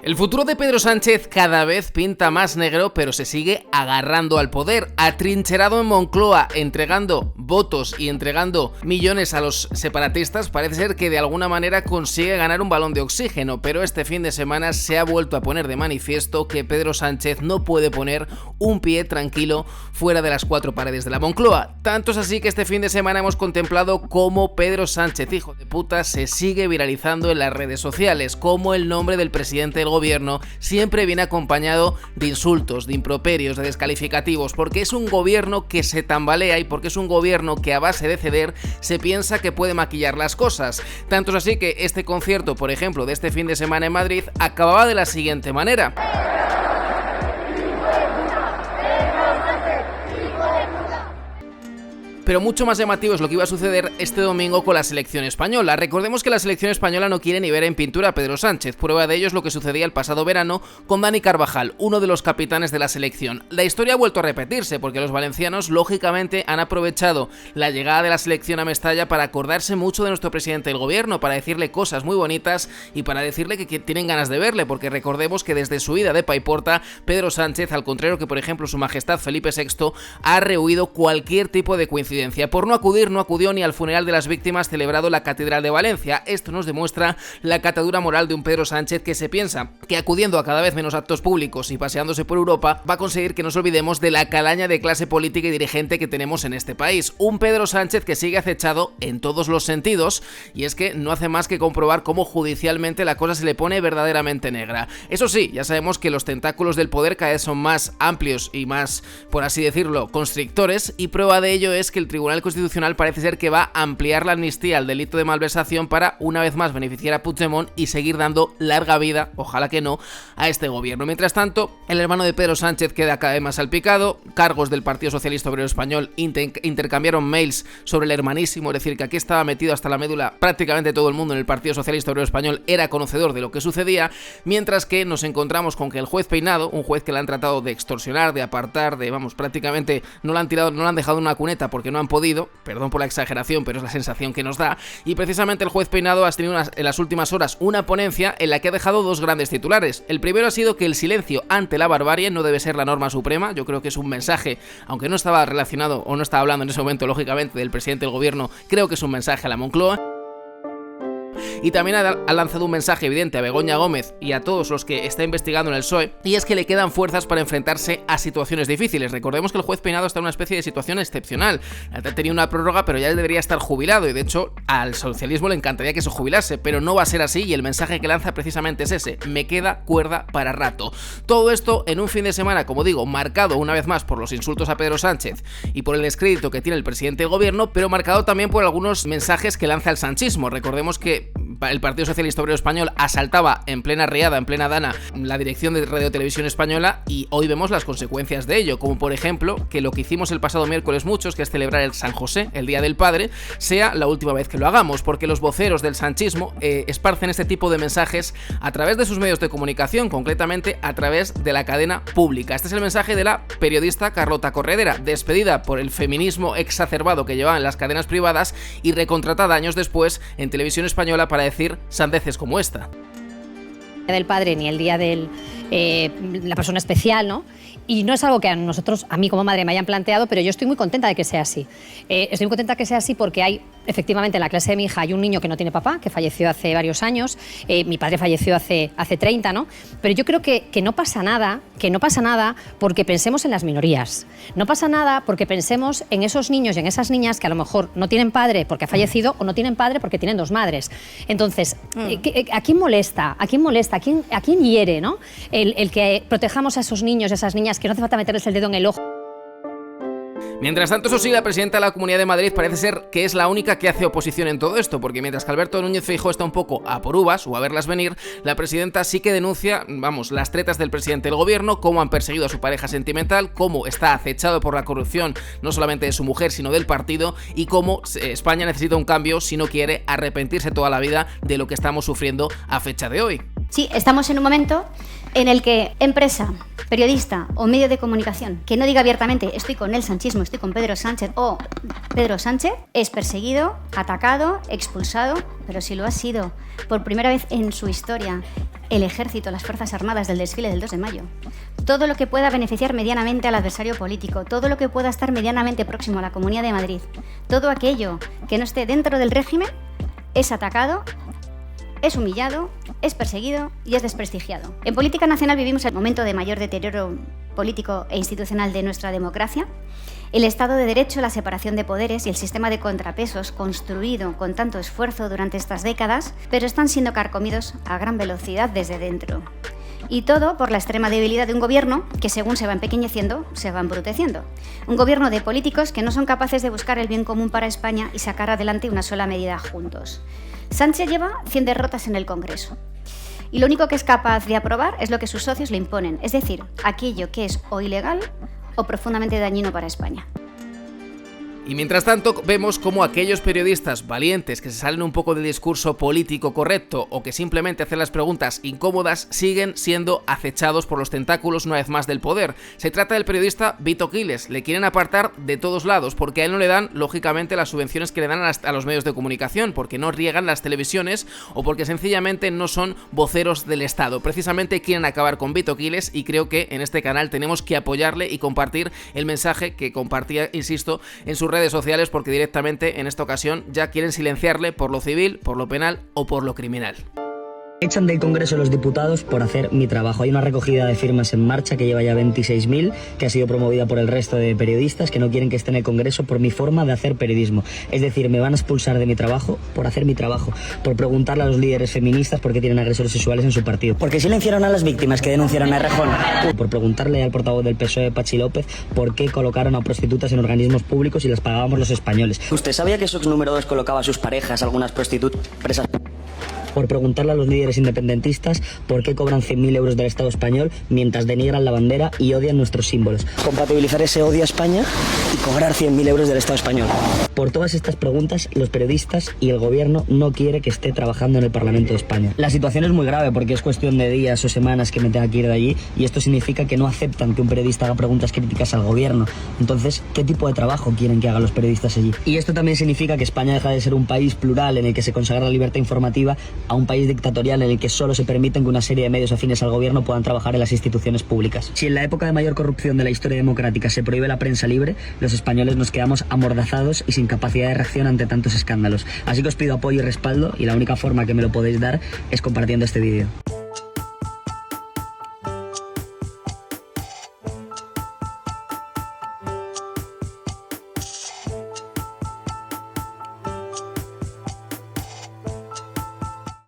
El futuro de Pedro Sánchez cada vez pinta más negro, pero se sigue agarrando al poder. Atrincherado en Moncloa, entregando votos y entregando millones a los separatistas, parece ser que de alguna manera consigue ganar un balón de oxígeno, pero este fin de semana se ha vuelto a poner de manifiesto que Pedro Sánchez no puede poner un pie tranquilo fuera de las cuatro paredes de la Moncloa. Tanto es así que este fin de semana hemos contemplado cómo Pedro Sánchez, hijo de puta, se sigue viralizando en las redes sociales, cómo el nombre del presidente del gobierno siempre viene acompañado de insultos, de improperios, de descalificativos, porque es un gobierno que se tambalea y porque es un gobierno que a base de ceder se piensa que puede maquillar las cosas. Tanto es así que este concierto, por ejemplo, de este fin de semana en Madrid, acababa de la siguiente manera. Pero mucho más llamativo es lo que iba a suceder este domingo con la selección española. Recordemos que la selección española no quiere ni ver en pintura a Pedro Sánchez. Prueba de ello es lo que sucedía el pasado verano con Dani Carvajal, uno de los capitanes de la selección. La historia ha vuelto a repetirse porque los valencianos lógicamente han aprovechado la llegada de la selección a Mestalla para acordarse mucho de nuestro presidente del gobierno, para decirle cosas muy bonitas y para decirle que tienen ganas de verle, porque recordemos que desde su ida de Paiporta, Pedro Sánchez, al contrario que por ejemplo su majestad Felipe VI, ha rehuido cualquier tipo de coincidencia. Por no acudir, no acudió ni al funeral de las víctimas celebrado en la Catedral de Valencia. Esto nos demuestra la catadura moral de un Pedro Sánchez que se piensa que acudiendo a cada vez menos actos públicos y paseándose por Europa va a conseguir que nos olvidemos de la calaña de clase política y dirigente que tenemos en este país. Un Pedro Sánchez que sigue acechado en todos los sentidos, y es que no hace más que comprobar cómo judicialmente la cosa se le pone verdaderamente negra. Eso sí, ya sabemos que los tentáculos del poder cada vez son más amplios y más, por así decirlo, constrictores, y prueba de ello es que el Tribunal Constitucional parece ser que va a ampliar la amnistía al delito de malversación para una vez más beneficiar a Puigdemont y seguir dando larga vida, ojalá que no, a este gobierno. Mientras tanto, el hermano de Pedro Sánchez queda cada vez más salpicado. Cargos del Partido Socialista Obrero Español intercambiaron mails sobre el hermanísimo, es decir, que aquí estaba metido hasta la médula prácticamente todo el mundo en el Partido Socialista Obrero Español, era conocedor de lo que sucedía, mientras que nos encontramos con que el juez Peinado, un juez que le han tratado de extorsionar, de apartar, de prácticamente no le han dejado en una cuneta porque no han podido, perdón por la exageración, pero es la sensación que nos da, y precisamente el juez Peinado ha tenido en las últimas horas una ponencia en la que ha dejado dos grandes titulares. El primero ha sido que el silencio ante la barbarie no debe ser la norma suprema. Yo creo que es un mensaje, aunque no estaba relacionado o no estaba hablando en ese momento lógicamente del presidente del gobierno, creo que es un mensaje a la Moncloa. Y también ha lanzado un mensaje evidente a Begoña Gómez y a todos los que está investigando en el PSOE, y es que le quedan fuerzas para enfrentarse a situaciones difíciles. Recordemos que el juez Peinado está en una especie de situación excepcional. Tenía una prórroga, pero ya debería estar jubilado, y de hecho al socialismo le encantaría que se jubilase, pero no va a ser así, y el mensaje que lanza precisamente es ese: me queda cuerda para rato. Todo esto en un fin de semana, como digo, marcado una vez más por los insultos a Pedro Sánchez y por el descrédito que tiene el presidente del gobierno, pero marcado también por algunos mensajes que lanza el sanchismo. Recordemos que el Partido Socialista Obrero Español asaltaba en plena riada, en plena dana, la dirección de Radio Televisión Española, y hoy vemos las consecuencias de ello, como por ejemplo que lo que hicimos el pasado miércoles muchos, que es celebrar el San José, el Día del Padre, sea la última vez que lo hagamos, porque los voceros del sanchismo esparcen este tipo de mensajes a través de sus medios de comunicación, concretamente a través de la cadena pública. Este es el mensaje de la periodista Carlota Corredera, despedida por el feminismo exacerbado que llevaba en las cadenas privadas y recontratada años después en Televisión Española para decir sandeces como esta. Del padre ni el día de la persona especial, ¿no? Y no es algo que a mí como madre me hayan planteado, pero yo estoy muy contenta de que sea así. Estoy muy contenta de que sea así porque hay, efectivamente, en la clase de mi hija hay un niño que no tiene papá, que falleció hace varios años, mi padre falleció hace 30, ¿no? Pero yo creo que no pasa nada porque pensemos en las minorías. No pasa nada porque pensemos en esos niños y en esas niñas que a lo mejor no tienen padre porque ha fallecido o no tienen padre porque tienen dos madres. Entonces, ¿a quién molesta? ¿A quién molesta? ¿A quién hiere, ¿no? El que protejamos a esos niños y a esas niñas que no hace falta meterles el dedo en el ojo. Mientras tanto, eso sí, la presidenta de la Comunidad de Madrid parece ser que es la única que hace oposición en todo esto, porque mientras que Alberto Núñez Feijóo está un poco a por uvas o a verlas venir, la presidenta sí que denuncia, las tretas del presidente del gobierno, cómo han perseguido a su pareja sentimental, cómo está acechado por la corrupción no solamente de su mujer sino del partido, y cómo España necesita un cambio si no quiere arrepentirse toda la vida de lo que estamos sufriendo a fecha de hoy. Sí, estamos en un momento en el que empresa, periodista o medio de comunicación que no diga abiertamente estoy con el sanchismo, estoy con Pedro Sánchez o Pedro Sánchez, es perseguido, atacado, expulsado, pero si lo ha sido por primera vez en su historia. el ejército, las Fuerzas Armadas del desfile del 2 de mayo. Todo lo que pueda beneficiar medianamente al adversario político, todo lo que pueda estar medianamente próximo a la Comunidad de Madrid, todo aquello que no esté dentro del régimen es atacado, es humillado, es perseguido y es desprestigiado. En política nacional vivimos el momento de mayor deterioro político e institucional de nuestra democracia. El Estado de Derecho, la separación de poderes y el sistema de contrapesos construido con tanto esfuerzo durante estas décadas, pero están siendo carcomidos a gran velocidad desde dentro. Y todo por la extrema debilidad de un gobierno que, según se va empequeñeciendo, se va embruteciendo. Un gobierno de políticos que no son capaces de buscar el bien común para España y sacar adelante una sola medida juntos. Sánchez lleva 100 derrotas en el Congreso. Y lo único que es capaz de aprobar es lo que sus socios le imponen, es decir, aquello que es o ilegal o profundamente dañino para España. Y mientras tanto vemos cómo aquellos periodistas valientes que se salen un poco del discurso político correcto o que simplemente hacen las preguntas incómodas siguen siendo acechados por los tentáculos una vez más del poder. Se trata del periodista Vito Quiles. Le quieren apartar de todos lados porque a él no le dan, lógicamente, las subvenciones que le dan a los medios de comunicación, porque no riegan las televisiones o porque sencillamente no son voceros del Estado. Precisamente quieren acabar con Vito Quiles y creo que en este canal tenemos que apoyarle y compartir el mensaje que compartía, insisto, en sus redes sociales, porque directamente en esta ocasión ya quieren silenciarle por lo civil, por lo penal o por lo criminal. Echan del Congreso los diputados por hacer mi trabajo. Hay una recogida de firmas en marcha que lleva ya 26.000, que ha sido promovida por el resto de periodistas que no quieren que esté en el Congreso por mi forma de hacer periodismo. Es decir, me van a expulsar de mi trabajo por hacer mi trabajo, por preguntarle a los líderes feministas por qué tienen agresores sexuales en su partido. Porque silenciaron a las víctimas que denunciaron a Errejón. Por preguntarle al portavoz del PSOE, Patxi López, por qué colocaron a prostitutas en organismos públicos y las pagábamos los españoles. ¿Usted sabía que Sox número 2 colocaba a sus parejas, algunas prostitutas, presas? Por preguntarle a los líderes independentistas por qué cobran 100.000 euros del Estado español mientras denigran la bandera y odian nuestros símbolos. Compatibilizar ese odio a España y cobrar 100.000 euros del Estado español. Por todas estas preguntas, los periodistas y el gobierno no quiere que esté trabajando en el Parlamento de España. La situación es muy grave porque es cuestión de días o semanas que me tenga que ir de allí y esto significa que no aceptan que un periodista haga preguntas críticas al gobierno. Entonces, ¿qué tipo de trabajo quieren que hagan los periodistas allí? Y esto también significa que España deja de ser un país plural en el que se consagra la libertad informativa a un país dictatorial en el que solo se permiten que una serie de medios afines al gobierno puedan trabajar en las instituciones públicas. Si en la época de mayor corrupción de la historia democrática se prohíbe la prensa libre, los españoles nos quedamos amordazados y sin capacidad de reacción ante tantos escándalos. Así que os pido apoyo y respaldo y la única forma que me lo podéis dar es compartiendo este vídeo.